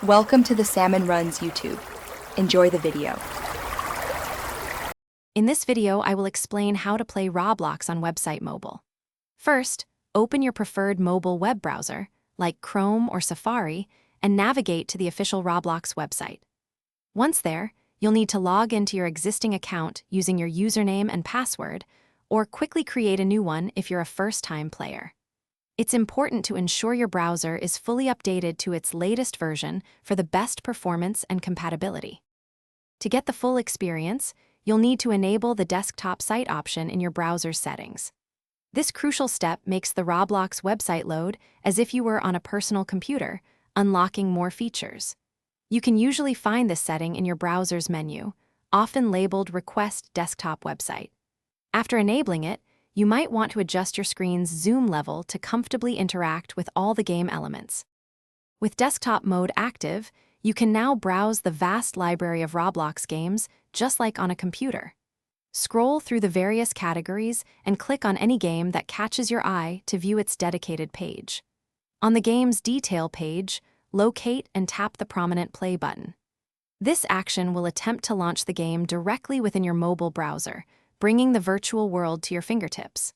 Welcome to the Salmon Runs YouTube. Enjoy the video. In this video, I will explain how to play Roblox on website mobile. First, open your preferred mobile web browser, like Chrome or Safari, and navigate to the official Roblox website. Once there, you'll need to log into your existing account using your username and password, or quickly create a new one if you're a first-time player. It's important to ensure your browser is fully updated to its latest version for the best performance and compatibility. To get the full experience, you'll need to enable the desktop site option in your browser's settings. This crucial step makes the Roblox website load as if you were on a personal computer, unlocking more features. You can usually find this setting in your browser's menu, often labeled Request Desktop Website. After enabling it, you might want to adjust your screen's zoom level to comfortably interact with all the game elements. With desktop mode active, you can now browse the vast library of Roblox games just like on a computer. Scroll through the various categories and click on any game that catches your eye to view its dedicated page. On the game's detail page, locate and tap the prominent play button. This action will attempt to launch the game directly within your mobile browser, bringing the virtual world to your fingertips.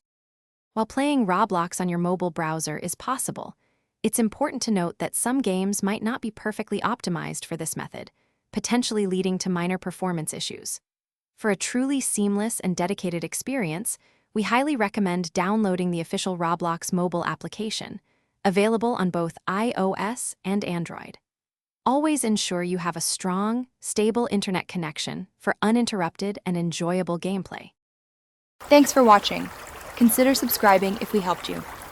While playing Roblox on your mobile browser is possible, it's important to note that some games might not be perfectly optimized for this method, potentially leading to minor performance issues. For a truly seamless and dedicated experience, we highly recommend downloading the official Roblox mobile application, available on both iOS and Android. Always ensure you have a strong, stable internet connection for uninterrupted and enjoyable gameplay. Thanks for watching. Consider subscribing if we helped you.